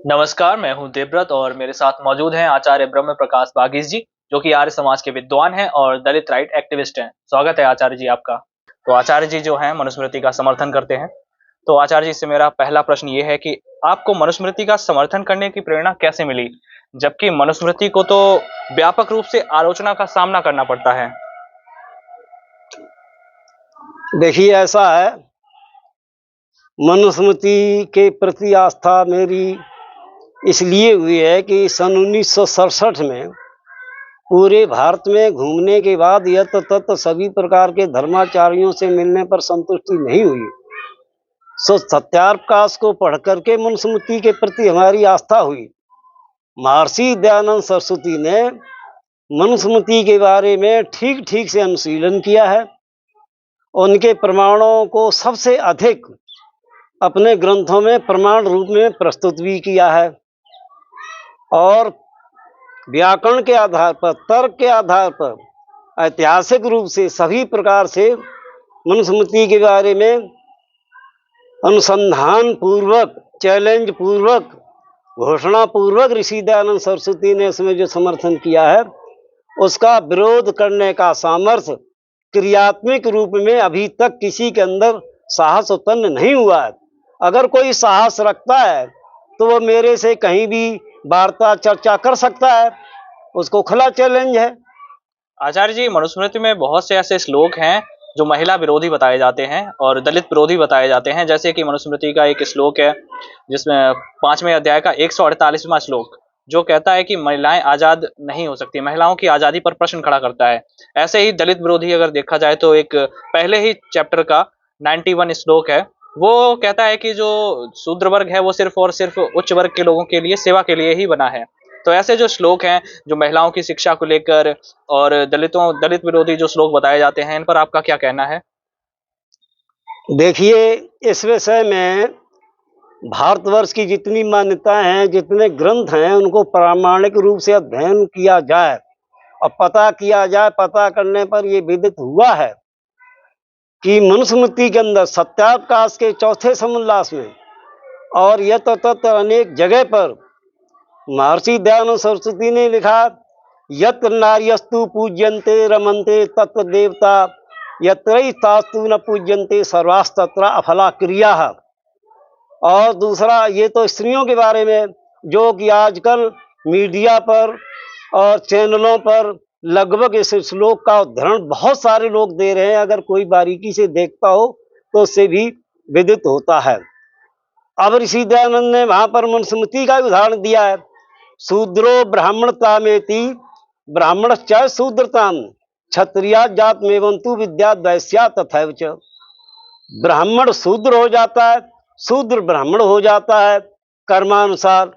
नमस्कार, मैं हूँ देवव्रत और मेरे साथ मौजूद हैं आचार्य ब्रह्म प्रकाश बागीश जी, जो कि आर्य समाज के विद्वान हैं और दलित राइट एक्टिविस्ट हैं। स्वागत है आचार्य जी आपका। तो आचार्य जी जो हैं मनुस्मृति का समर्थन करते हैं। तो आचार्य जी से मेरा पहला प्रश्न ये है कि आपको मनुस्मृति का समर्थन करने की प्रेरणा कैसे मिली? जबकि मनुस्मृति को तो व्यापक रूप से आलोचना का सामना करना पड़ता है। देखिए, ऐसा है, मनुस्मृति के प्रति आस्था मेरी इसलिए हुई है कि सन 1967 में पूरे भारत में घूमने के बाद यत तत सभी प्रकार के धर्माचार्यों से मिलने पर संतुष्टि नहीं हुई। सो सत्याप्रकाश को पढ़ करके मनुस्मृति के प्रति हमारी आस्था हुई। महर्षि दयानंद सरस्वती ने मनुस्मृति के बारे में ठीक ठीक से अनुशीलन किया है। उनके प्रमाणों को सबसे अधिक अपने ग्रंथों में प्रमाण रूप में प्रस्तुत भी किया है और व्याकरण के आधार पर, तर्क के आधार पर, ऐतिहासिक रूप से सभी प्रकार से मनुस्मृति के बारे में अनुसंधान पूर्वक, चैलेंज पूर्वक, घोषणा पूर्वक ऋषि दयानंद सरस्वती ने इसमें जो समर्थन किया है उसका विरोध करने का सामर्थ्य क्रियात्मक रूप में अभी तक किसी के अंदर साहस उत्पन्न नहीं हुआ है। अगर कोई साहस रखता है तो वो मेरे से कहीं भी वार्ता चर्चा कर सकता है, उसको खुला चैलेंज है। आचार्य जी, मनुस्मृति में बहुत से ऐसे श्लोक हैं जो महिला विरोधी बताए जाते हैं और दलित विरोधी बताए जाते हैं। जैसे कि मनुस्मृति का एक श्लोक है जिसमें 5वें अध्याय का 148वां श्लोक जो कहता है कि महिलाएं आजाद नहीं हो सकती, महिलाओं की आजादी पर प्रश्न खड़ा करता है। ऐसे ही दलित विरोधी अगर देखा जाए तो एक पहले ही चैप्टर का 91 श्लोक है, वो कहता है कि जो शूद्र वर्ग है वो सिर्फ और सिर्फ उच्च वर्ग के लोगों के लिए, सेवा के लिए ही बना है। तो ऐसे जो श्लोक हैं जो महिलाओं की शिक्षा को लेकर और दलित विरोधी जो श्लोक बताए जाते हैं, इन पर आपका क्या कहना है? देखिए, इस विषय में भारतवर्ष की जितनी मान्यताएं हैं, जितने ग्रंथ हैं, उनको प्रामाणिक रूप से अध्ययन किया जाए और पता किया जाए। पता करने पर यह विदित हुआ है कि मनुस्मृति के अंदर सत्याप्रकाश के चौथे समुल्लास में और यत तत अनेक जगह पर महर्षि दयानंद सरस्वती ने लिखा, यत्र नार्यस्तु पूज्यन्ते रमन्ते तत्र देवता यत्रैतास्तु न पूज्यन्ते सर्वास्तत्र अफला क्रिया। और दूसरा, ये तो स्त्रियों के बारे में, जो कि आजकल मीडिया पर और चैनलों पर लगभग इस श्लोक का उदाहरण बहुत सारे लोग दे रहे हैं। अगर कोई बारीकी से देखता हो तो उससे भी विदित होता है। अब ऋषि दयानंद ने वहां पर मनुस्मृति का उदाहरण दिया है, शूद्रो ब्राह्मणतामेति ब्राह्मणश्च शूद्रताम क्षत्रिया जातमेवंतु विद्यात् वैश्या तथैव च। ब्राह्मण शूद्र हो जाता है, शूद्र ब्राह्मण हो जाता है कर्मानुसार।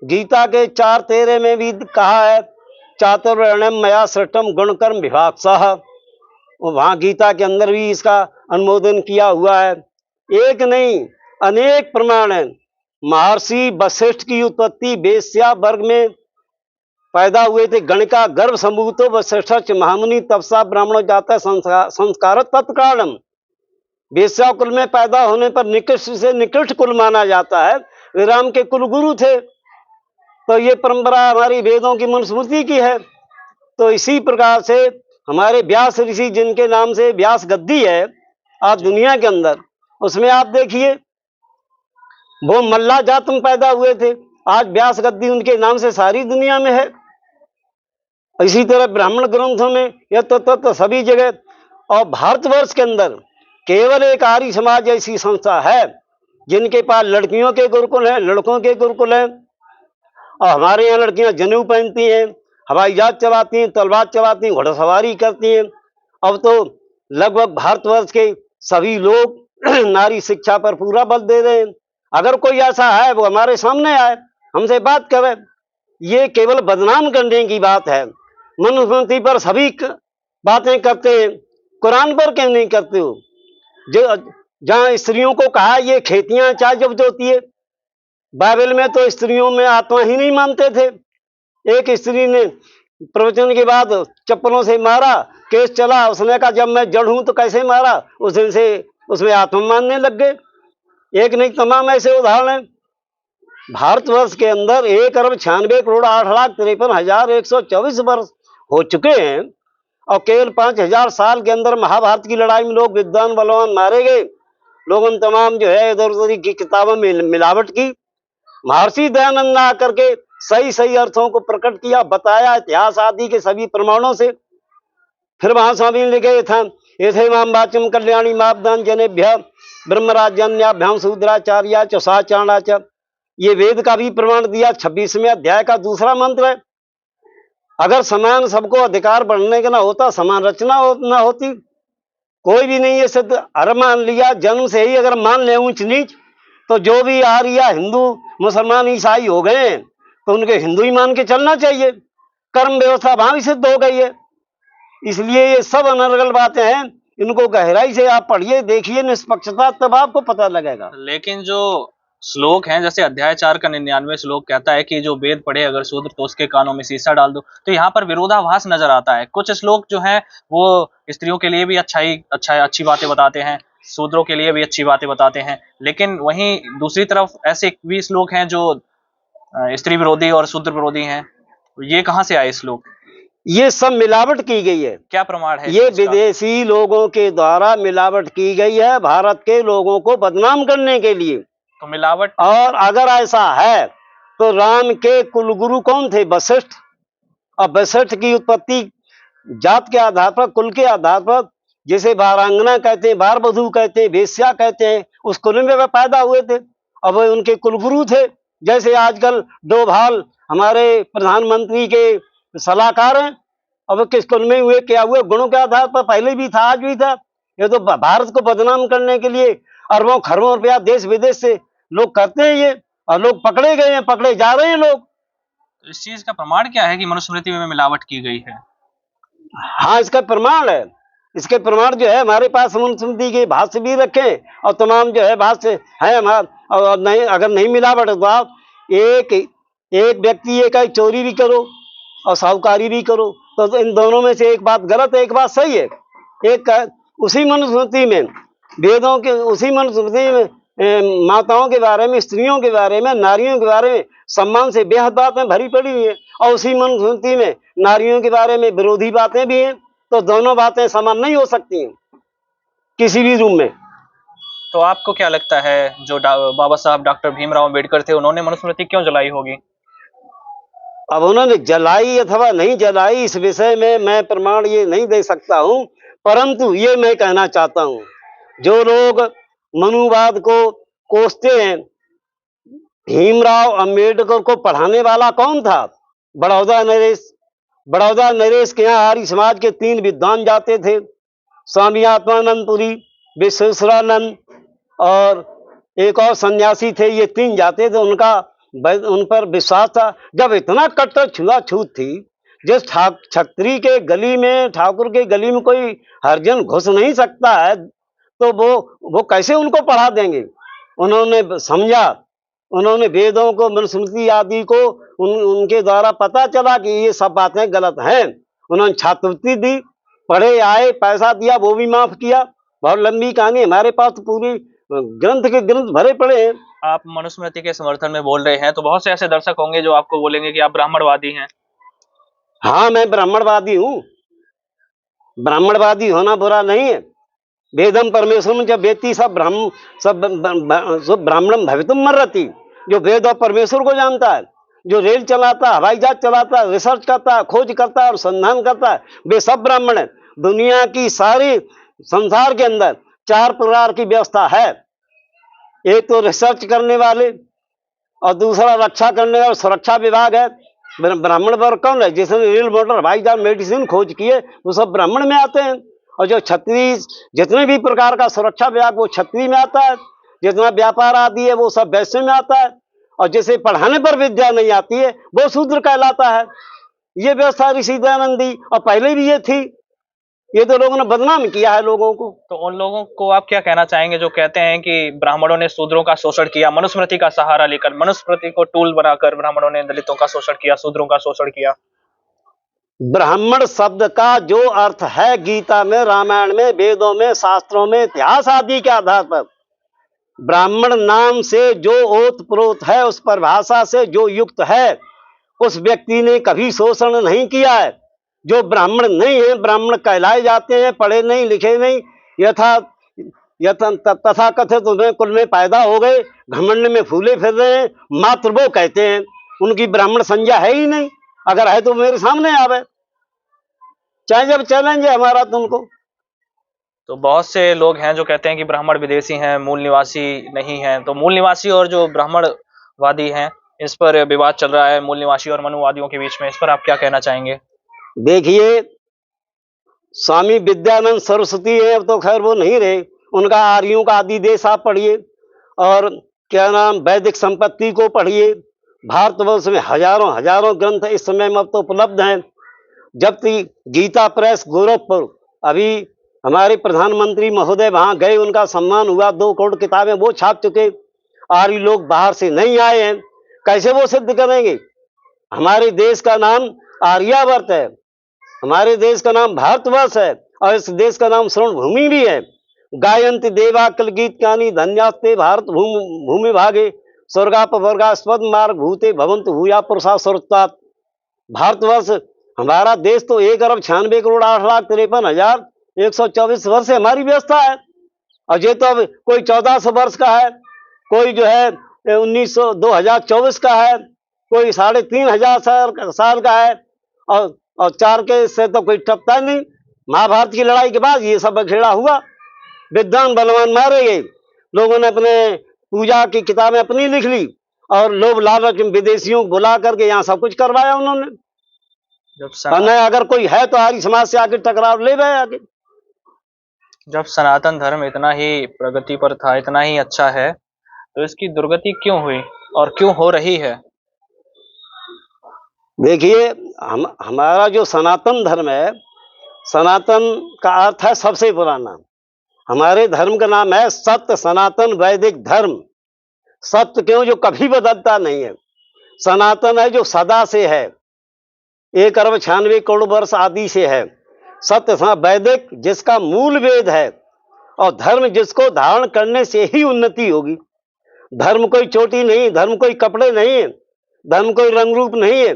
गीता के 4:13 में भी कहा है, चातुर्वर्ण्यम मया सृष्टम गुणकर्म विभागशः। वहां गीता के अंदर भी इसका अनुमोदन किया हुआ है। एक नहीं, अनेक प्रमाण है। महर्षि वशिष्ठ की उत्पत्ति वेश्या वर्ग में पैदा हुए थे। गणिका गर्भ संभूतो वशिष्ठ महामुनि तपसा ब्राह्मण जाता संस्कार तत्कारणम। वेश्या कुल में पैदा होने पर निकृष्ट से निकृष्ट कुल माना जाता है। वे राम के कुल गुरु थे। तो ये परंपरा हमारी वेदों की, मनुस्मृति की है। तो इसी प्रकार से हमारे व्यास ऋषि, जिनके नाम से व्यास गद्दी है आज दुनिया के अंदर, उसमें आप देखिए वो मल्ला जात में पैदा हुए थे। आज व्यास गद्दी उनके नाम से सारी दुनिया में है। इसी तरह ब्राह्मण ग्रंथों में यह तो सभी जगह। और भारतवर्ष के अंदर केवल एक आर्य समाज ऐसी संस्था है जिनके पास लड़कियों के गुरुकुल हैं, लड़कों के गुरुकुल हैं। और हमारे यहाँ लड़कियां जनेऊ पहनती हैं, हवाई जहाज चलाती हैं, तलवार चलाती हैं, घोड़सवारी करती हैं। अब तो लगभग भारतवर्ष के सभी लोग नारी शिक्षा पर पूरा बल दे रहे हैं। अगर कोई ऐसा है वो हमारे सामने आए, हमसे बात करे। ये केवल बदनाम करने की बात है। मनुस्मृति पर सभी बातें करते हैं, कुरान पर क्यों नहीं करते हो? जो जहाँ स्त्रियों को कहा ये खेतियां चाय जब जोती है, बाइबल में तो स्त्रियों में आत्मा ही नहीं मानते थे। एक स्त्री ने प्रवचन के बाद चप्पलों से मारा, केस चला। उसने कहा जब मैं जड़ हूं तो कैसे मारा? उस दिन से उसमें आत्मा मानने लग गए। एक नहीं, तमाम ऐसे उदाहरण हैं। भारतवर्ष के अंदर 1,96,68,53,124 वर्ष हो चुके हैं और केवल 5,000 साल के अंदर महाभारत की लड़ाई में लोग विद्वान बलवान मारे गए। लोगों ने तमाम जो है इधर उधर की किताबों में मिलावट की। महर्षि दयानंद आकर के सही सही अर्थों को प्रकट किया, बताया इतिहास आदि के सभी प्रमाणों से। फिर महास्वामी ने लिखे था ऐसे माम वाचम कल्याणी मापदान जनेभ्य ब्रह्मराजन्याभ्याम शूद्राचार्या च साचारणा च, ये वेद का भी प्रमाण दिया। 26वें अध्याय का दूसरा मंत्र है। अगर समान सबको अधिकार बढ़ने का ना होता, समान रचना ना होती, कोई भी नहीं है सिद्ध। अरे मान लिया जन्म से ही अगर मान ले ऊंच नीच, तो जो भी आर्य हिंदू मुसलमान ईसाई हो गए हैं तो उनके हिंदू ही मान के चलना चाहिए। कर्म व्यवस्था वहां भी सिद्ध हो गई है। इसलिए ये सब अनर्गल बातें हैं, इनको गहराई से आप पढ़िए, देखिए निष्पक्षता, तब आपको पता लगेगा। लेकिन जो श्लोक हैं, जैसे अध्याय 4 का 99 श्लोक कहता है कि जो वेद पढ़े अगर शूद्र तो उसके कानों में शीशा डाल दो, तो यहाँ पर विरोधाभास नजर आता है। कुछ श्लोक जो हैं वो स्त्रियों के लिए भी अच्छी बातें बताते हैं, शूद्रों के लिए भी अच्छी बातें बताते हैं, लेकिन वहीं दूसरी तरफ ऐसे भी श्लोक हैं जो स्त्री विरोधी और शूद्र विरोधी हैं। ये कहाँ से आए श्लोक? ये सब मिलावट की गई है। क्या प्रमाण है ये इसका? विदेशी लोगों के द्वारा मिलावट की गई है भारत के लोगों को बदनाम करने के लिए। तो मिलावट, और अगर ऐसा है तो राम के कुलगुरु कौन थे? वशिष्ठ। और वशिष्ठ की उत्पत्ति जात के आधार पर, कुल के आधार पर, जिसे बारांगना कहते हैं, बार बधू कहते हैं, वेश्या कहते हैं, उस कुल में वे पैदा हुए थे। अब वे उनके कुलगुरु थे। जैसे आजकल डोभाल हमारे प्रधानमंत्री के सलाहकार हैं, अब किस कुल में हुए, क्या हुए? गुणों के आधार पर पहले भी था, आज भी था। ये तो भारत को बदनाम करने के लिए अरबों खरबों रुपया देश विदेश से लोग करते हैं ये, और लोग पकड़े गए हैं, पकड़े जा रहे हैं लोग। तो इस चीज का प्रमाण क्या है कि मनुस्मृति में मिलावट की गई है? हाँ, इसका प्रमाण है। इसके प्रमाण जो है हमारे पास मनुस्मृति के भाष्य भी रखे और तमाम जो है भाष्य है हमारे। और नहीं, अगर नहीं मिलावट तो आप एक व्यक्ति एक चोरी भी करो और साहूकारी भी करो, तो इन दोनों में से एक बात गलत है, एक बात सही है। एक उसी मनुस्मृति में, वेदों के उसी मनुस्मृति में माताओं के बारे में, स्त्रियों के बारे में, नारियों के बारे में सम्मान से बेहद बातें भरी पड़ी हुई है, और उसी मनुस्मृति में नारियों के बारे में विरोधी बातें भी हैं। तो दोनों बातें समान नहीं हो सकती हैं किसी भी रूप में। तो आपको क्या लगता है जो बाबा साहब डॉक्टर भीमराव अम्बेडकर थे, उन्होंने मनुस्मृति क्यों जलाई होगी? अब उन्होंने जलाई अथवा नहीं जलाई, इस विषय में मैं प्रमाण ये नहीं दे सकता हूं, परंतु ये मैं कहना चाहता हूं, जो लोग मनुवाद को कोसते हैं, भीमराव अंबेडकर को पढ़ाने वाला कौन था? बड़ौदा नरेश। बड़ौदा नरेश के यहाँ आर्य समाज के 3 विद्वान जाते थे, स्वामी आत्मानंद पुरी, विश्वेश्वरानंद और एक और सन्यासी थे। ये 3 जाते थे, उन पर विश्वास था। जब इतना कट्टर छुआछूत थी, जिस छत्री के गली में, ठाकुर के गली में कोई हरिजन घुस नहीं सकता है, तो वो कैसे उनको पढ़ा देंगे? उन्होंने समझा, उन्होंने वेदों को, मनुस्मृति आदि को उनके द्वारा पता चला कि ये सब बातें गलत हैं। उन्होंने छात्रवृत्ति दी, पढ़े आए, पैसा दिया, वो भी माफ किया। बहुत लंबी कहानी, हमारे पास तो पूरी ग्रंथ के ग्रंथ भरे पड़े हैं। आप मनुस्मृति के समर्थन में बोल रहे हैं, तो बहुत से ऐसे दर्शक होंगे जो आपको बोलेंगे कि आप ब्राह्मणवादी हैं। हाँ, मैं ब्राह्मणवादी हूँ। ब्राह्मणवादी होना बुरा नहीं है। वेदम परमेश्वर जब वेती सब ब्राह्मणम भवितुम मर्हति। जो वेद और परमेश्वर को जानता है, जो रेल चलाता है, हवाई जहाज चलाता है, रिसर्च करता है, खोज करता है और संधान करता है, वे सब ब्राह्मण है। दुनिया की सारी संसार के अंदर 4 प्रकार की व्यवस्था है। एक तो रिसर्च करने वाले, और दूसरा रक्षा करने वाला सुरक्षा विभाग है। ब्राह्मण वर्ग कौन है? जिसने रेल, मोटर, हवाई जहाज, मेडिसिन खोज किए, वो सब ब्राह्मण में आते हैं। और जो क्षत्रिय, जितने भी प्रकार का सुरक्षा विभाग, वो क्षत्रिय में आता है। जितना व्यापार आदि है वो सब वैश्य में आता है। और जिसे पढ़ाने पर विद्या नहीं आती है वो शूद्र कहलाता है। ये व्यवस्था ऋषि दयानंद दी, और पहले भी ये थी। ये तो लोगों ने बदनाम किया है लोगों को। तो उन लोगों को आप क्या कहना चाहेंगे जो कहते हैं कि ब्राह्मणों ने शूद्रों का शोषण किया, मनुस्मृति का सहारा लेकर, मनुस्मृति को टूल बनाकर ब्राह्मणों ने दलितों का शोषण किया, शूद्रों का शोषण किया? ब्राह्मण शब्द का जो अर्थ है गीता में, रामायण में, वेदों में, शास्त्रों में, इतिहास आदि के आधार पर, ब्राह्मण नाम से जो ओत प्रोत है, उस परिभाषा से जो युक्त है, उस व्यक्ति ने कभी शोषण नहीं किया है। जो ब्राह्मण नहीं है, ब्राह्मण कहलाए जाते हैं, पढ़े नहीं लिखे नहीं, यथा तथा कथित उन्हें कुल में पैदा हो गए, घमंड में फूले फिर रहे हैं, मात्र वो कहते हैं। उनकी ब्राह्मण संज्ञा है ही नहीं। अगर है तो मेरे सामने आवे, चाहे जब चैलेंज है हमारा तुमको। तो बहुत से लोग हैं जो कहते हैं कि ब्राह्मण विदेशी हैं, मूल निवासी नहीं हैं। तो मूल निवासी और जो ब्राह्मणवादी हैं, इस पर विवाद चल रहा है मूल निवासी और मनुवादियों के बीच में। इस पर आप क्या कहना चाहेंगे? देखिए, स्वामी विद्यानंद सरस्वती है, अब तो खैर वो नहीं रहे। उनका आर्यों का आदि देश आप पढ़िए, और क्या नाम वैदिक संपत्ति को पढ़िए। भारतवर्ष में हजारों हजारों ग्रंथ इस समय में अब तो उपलब्ध हैं। जब तक गीता प्रेस गोरखपुर, अभी हमारे प्रधानमंत्री महोदय वहां गए, उनका सम्मान हुआ, 2 करोड़ किताबें वो छाप चुके। आर्य लोग बाहर से नहीं आए हैं, कैसे वो सिद्ध करेंगे? हमारे देश का नाम आर्यावर्त है, हमारे देश का नाम भारतवर्ष है, और इस देश का नाम स्वर्ण भूमि भी है। गायंत देवा कल गीत कानी धन्यास्ते भारत भूमि भागे, स्वर्गापवर्गास्पद मार्ग भूते भवंत भूया पुरुषा सुरतात। भारतवर्ष हमारा देश तो 1,08,08,53,124 वर्ष से हमारी व्यवस्था है। और ये तो अब कोई 1400 वर्ष का है, कोई जो है 2024 का है, कोई 3,500 साल का है, और 4 के से तो कोई टपता नहीं। महाभारत की लड़ाई के बाद ये सब बखेड़ा हुआ, विद्वान बलवान मारे गए, लोगों ने अपने पूजा की किताबें अपनी लिख ली, और लोभ लालच विदेशियों को बुला करके यहाँ सब कुछ करवाया उन्होंने। अगर कोई है तो आर्य समाज से आके टकराव ले गए आगे। जब सनातन धर्म इतना ही प्रगति पर था, इतना ही अच्छा है, तो इसकी दुर्गति क्यों हुई और क्यों हो रही है? देखिए, हमारा जो सनातन धर्म है, सनातन का अर्थ है सबसे पुराना। हमारे धर्म का नाम है सत्य सनातन वैदिक धर्म। सत्य क्यों? जो कभी बदलता नहीं है। सनातन है जो सदा से है, 1,96 करोड़ वर्ष आदि से है। सत्य वैदिक जिसका मूल वेद है, और धर्म जिसको धारण करने से ही उन्नति होगी। धर्म कोई चोटी नहीं, धर्म कोई कपड़े नहीं है, धर्म कोई रंग रूप नहीं है।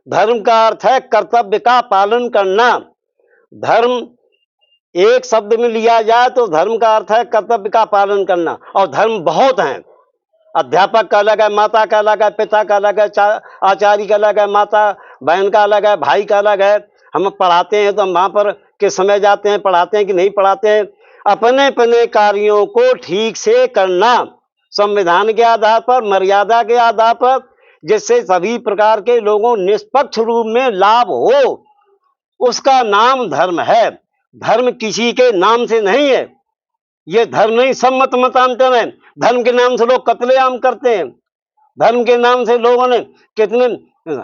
धर्म का अर्थ है कर्तव्य का पालन करना। धर्म एक शब्द में लिया जाए तो धर्म का अर्थ है कर्तव्य का पालन करना। और धर्म बहुत हैं। अध्यापक का अलग है, माता का अलग है, पिता का अलग है, आचार्य का अलग है, माता बहन का अलग है, भाई का अलग है। हम पढ़ाते हैं तो हम वहां पर किस समय जाते हैं, पढ़ाते हैं कि नहीं पढ़ाते हैं? अपने अपने कार्यों को ठीक से करना, संविधान के आधार पर, मर्यादा के आधार पर, जिससे सभी प्रकार के लोगों निष्पक्ष रूप में लाभ हो, उसका नाम धर्म है। धर्म किसी के नाम से नहीं है। ये धर्म नहीं, सब मतांतर है। धर्म के नाम से लोग कत्लेआम करते हैं। धर्म के नाम से लोगों ने कितने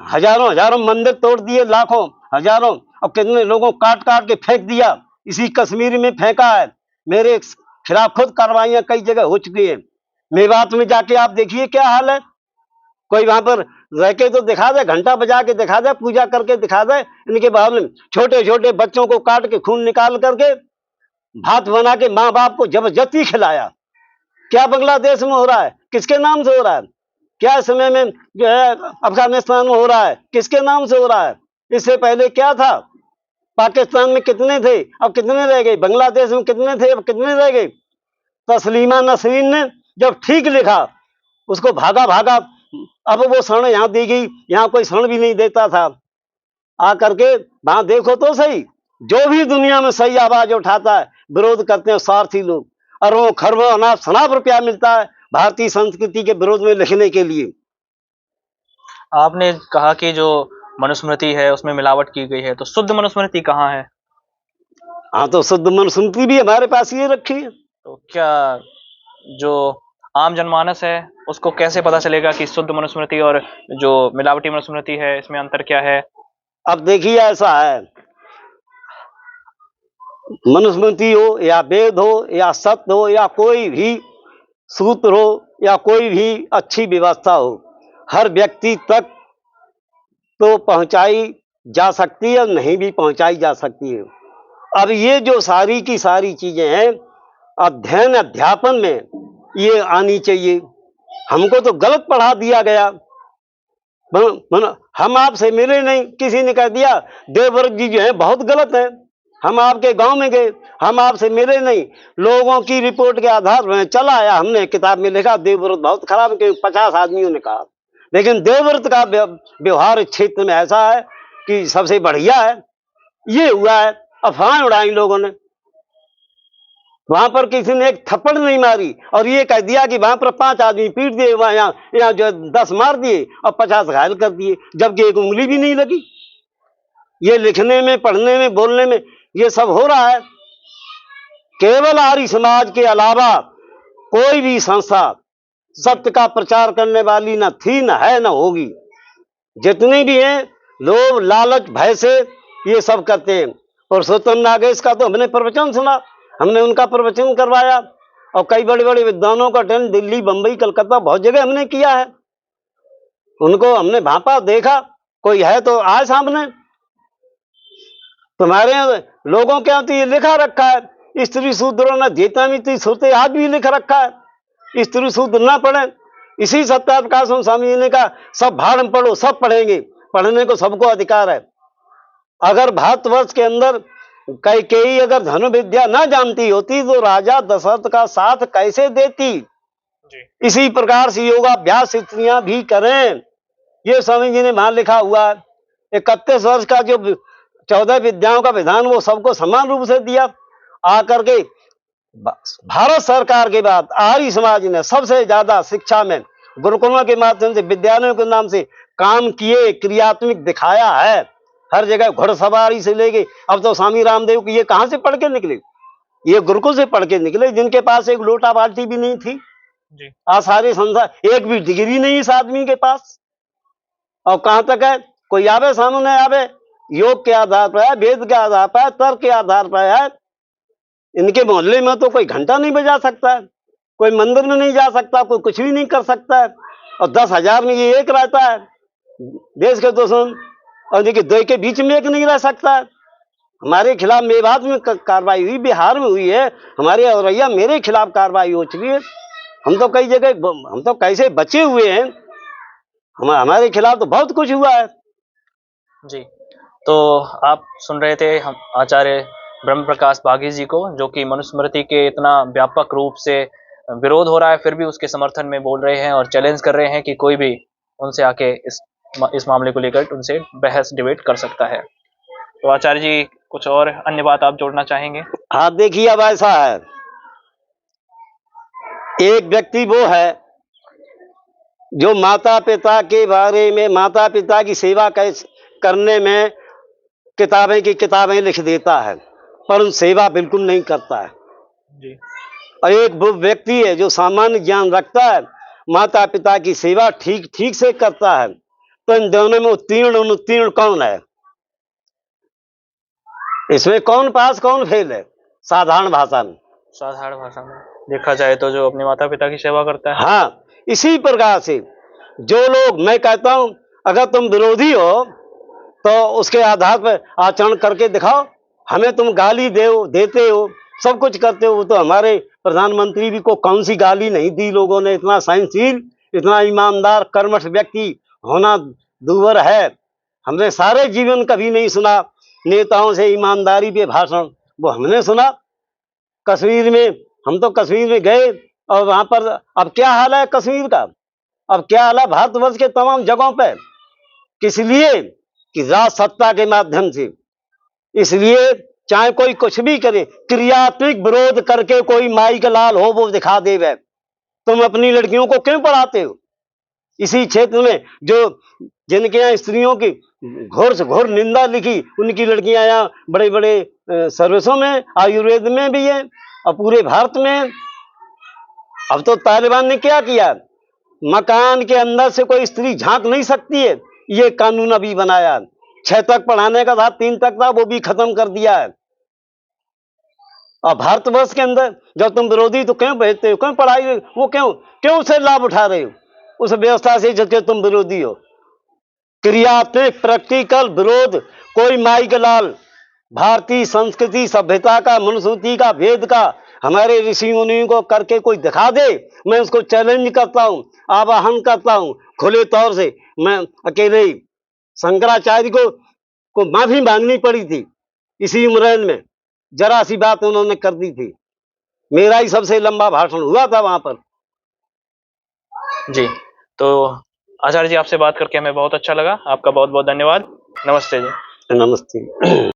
हजारों हजारों मंदिर तोड़ दिए, लाखों हजारों, और कितने लोगों काट काट के फेंक दिया। इसी कश्मीर में फेंका है। मेरे खिलाफ खुद कार्रवाइयां कई जगह हो चुकी है। मेवात में जाके आप देखिए क्या हाल है। कोई वहां पर रह के तो दिखा दे, घंटा बजा के दिखा दे, पूजा करके दिखा दे। इनके बाद में छोटे छोटे बच्चों को काट के खून निकाल करके भात बना के माँ बाप को जबरदस्ती खिलाया। क्या बांग्लादेश में हो रहा है? किसके नाम से हो रहा है? क्या समय में जो है अफगानिस्तान में हो रहा है? किसके नाम से हो रहा है? इससे पहले क्या था? पाकिस्तान में कितने थे, अब कितने रह गए? बांग्लादेश में कितने थे, अब कितने रह गए? तस्लीमा नसरीन ने जब ठीक लिखा, उसको भागा भागा, अब वो शरण यहाँ दी गई, यहाँ कोई शरण भी नहीं देता था। आ करके वहां देखो तो सही, जो भी दुनिया में सही आवाज उठाता है, विरोध करते हैं स्वार्थी लोग। अरबों खरबों अनाप शनाप रुपया मिलता है भारतीय संस्कृति के विरोध में लिखने के लिए। आपने कहा कि जो मनुस्मृति है उसमें मिलावट की गई है, तो शुद्ध मनुस्मृति कहाँ है? हाँ, तो शुद्ध मनुस्मृति भी हमारे पास ये रखी है। तो क्या जो आम जनमानस है उसको कैसे पता चलेगा कि शुद्ध मनुस्मृति और जो मिलावटी मनुस्मृति है, इसमें अंतर क्या है? अब देखिए, ऐसा है, मनुस्मृति हो या वेद हो या सत्य हो या कोई भी सूत्र हो या कोई भी अच्छी व्यवस्था हो, हर व्यक्ति तक तो पहुंचाई जा सकती है और नहीं भी पहुंचाई जा सकती है। अब ये जो सारी की सारी चीजें हैं, अध्ययन अध्यापन में ये आनी चाहिए। हमको तो गलत पढ़ा दिया गया। हम आपसे मिले नहीं, किसी ने कह दिया देवव्रत जी जो है बहुत गलत है। हम आपके गांव में गए, हम आपसे मिले नहीं, लोगों की रिपोर्ट के आधार पर चला आया, हमने किताब में लिखा देवव्रत बहुत खराब है, क्योंकि 50 आदमियों ने कहा। लेकिन देवव्रत का व्यवहार इस क्षेत्र में ऐसा है कि सबसे बढ़िया है। ये हुआ है, अफवाह उड़ाई लोगों ने। वहां पर किसी ने एक थप्पड़ नहीं मारी और ये कह दिया कि वहां पर 5 आदमी पीट दिए, वहां यहाँ जो 10 मार दिए और 50 घायल कर दिए, जबकि एक उंगली भी नहीं लगी। ये लिखने में, पढ़ने में, बोलने में ये सब हो रहा है। केवल आर्य समाज के अलावा कोई भी संस्था सत्य का प्रचार करने वाली न थी, न है, न होगी। जितने भी हैं लोभ, लालच, भय से ये सब करते हैं। पुरुषोत्तम नागेश का तो हमने प्रवचन सुना, हमने उनका प्रवचन करवाया, और कई बड़े बड़े विद्वानों का अटेंड दिल्ली, बंबई, कलकत्ता बहुत जगह हमने किया है। उनको हमने भांपा, देखा, कोई है तो आए सामने। तुम्हारे लोगों के यहाँ तो ये लिखा रखा है, स्त्री शूद्रो न जेतामिति श्रुते, आज भी लिख रखा है स्त्री शूद्र ना पढ़े। इसी सत्याप्रकाश स्वामी जी ने कहा सब भाड़ में पढ़ो, सब पढ़ेंगे, पढ़ने को सबको अधिकार है। अगर भारतवर्ष के अंदर कैकेयी अगर धनुर्विद्या ना जानती होती तो राजा दशरथ का साथ कैसे देती। इसी प्रकार से योगाभ्यास स्त्रियां भी करें, ये स्वामी जी ने वहां लिखा हुआ है। 31 वर्ष का जो 14 विद्याओं का विधान वो सबको समान रूप से दिया। आकर के भारत सरकार के बाद आर्य समाज ने सबसे ज्यादा शिक्षा में गुरुकुलों के माध्यम से, विद्यालयों के नाम से काम किए, क्रियात्मक दिखाया है। हर जगह घुड़सवारी से लेके, अब तो स्वामी रामदेव की ये कहां से पढ़ के निकले, ये गुरुकुल से पढ़ के निकले, जिनके पास एक लोटा बाल्टी भी नहीं थी जी। आज सारे संसार, एक भी डिग्री नहीं इस आदमी के पास। और कहां तक है, कोई आवे सामने आवे, योग के आधार पर है, वेद के आधार पर है, तर्क के आधार पर है। इनके मोहल्ले में तो कोई घंटा नहीं बजा सकता है, कोई मंदिर में नहीं जा सकता, कोई कुछ भी नहीं कर सकता है। और 10,000 में ये एक रहता है, देश के दुश्मन, और देखिए दो के बीच में एक नहीं रह सकता है। हमारे खिलाफ मेवात में कार्रवाई हुई, बिहार में हुई है, हमारे औरैया मेरे खिलाफ कार्रवाई हो चुकी है। हम तो कई जगह, हम तो कैसे बचे हुए हैं, हमारे खिलाफ तो बहुत कुछ हुआ है जी। तो आप सुन रहे थे हम आचार्य ब्रह्म प्रकाश बागी जी को, जो कि मनुस्मृति के इतना व्यापक रूप से विरोध हो रहा है, फिर भी उसके समर्थन में बोल रहे हैं और चैलेंज कर रहे हैं कि कोई भी उनसे आके इस मामले को लेकर उनसे बहस डिबेट कर सकता है। तो आचार्य जी कुछ और अन्य बात आप जोड़ना चाहेंगे? हाँ देखिए, अब ऐसा है, एक व्यक्ति वो है जो माता पिता के बारे में, माता पिता की सेवा करने में किताबें लिख देता है, पर सेवा बिल्कुल नहीं करता है जी। और एक वो व्यक्ति है जो सामान्य ज्ञान रखता है, माता पिता की सेवा ठीक ठीक से करता है। तो इन दोनों में उत्तीर्ण कौन है? इसमें कौन पास कौन फेल है? साधारण भाषा में देखा जाए तो जो अपने माता पिता की सेवा करता है। हाँ, इसी प्रकार से जो लोग, मैं कहता हूं अगर तुम विरोधी हो तो उसके आधार पर आचरण करके दिखाओ। हमें तुम गाली देते हो, सब कुछ करते हो, तो हमारे प्रधानमंत्री भी को कौन सी गाली नहीं दी लोगों ने। इतना सहनशील, इतना ईमानदार, कर्मठ व्यक्ति होना दूभर है। हमने सारे जीवन कभी नहीं सुना नेताओं से ईमानदारी पे भाषण, वो हमने सुना कश्मीर में। हम तो कश्मीर में गए और वहां पर अब क्या हाल है कश्मीर का, अब क्या हाल है भारतवर्ष के तमाम जगहों पर, किस लिए कि राज सत्ता के माध्यम से। इसलिए चाहे कोई कुछ भी करे, क्रियात्मक विरोध करके कोई माई का लाल हो वो दिखा देवे। तुम अपनी लड़कियों को क्यों पढ़ाते हो? इसी क्षेत्र में जो जिनके यहाँ स्त्रियों की घोर से घोर निंदा लिखी, उनकी लड़कियां यहाँ बड़े बड़े सर्विसों में, आयुर्वेद में भी है और पूरे भारत में। अब तो तालिबान ने क्या किया, मकान के अंदर से कोई स्त्री झांक नहीं सकती है, ये कानून अभी बनाया। 6 तक पढ़ाने का था, 3 तक था, वो भी खत्म कर दिया है। और भारतवर्ष के अंदर जब तुम विरोधी तो क्यों भेजते हो, क्यों पढ़ाई, वो क्यों उसे लाभ उठा रहे हो उस व्यवस्था से जिसके तुम विरोधी हो? क्रियात्मक प्रैक्टिकल विरोध कोई माई के लाल भारतीय संस्कृति सभ्यता का, मनुस्मृति का, वेद का हमारे ऋषि मुनियों को करके कोई दिखा दे, मैं उसको चैलेंज करता हूँ, आवाहन करता हूँ खुले तौर से। मैं अकेले ही शंकराचार्य को माफी मांगनी पड़ी थी इसी उम्रैन में, जरा सी बात उन्होंने कर दी थी। मेरा ही सबसे लंबा भाषण हुआ था वहां पर। जी, तो आचार्य जी आपसे बात करके हमें बहुत अच्छा लगा। आपका बहुत बहुत धन्यवाद। नमस्ते जी। नमस्ते।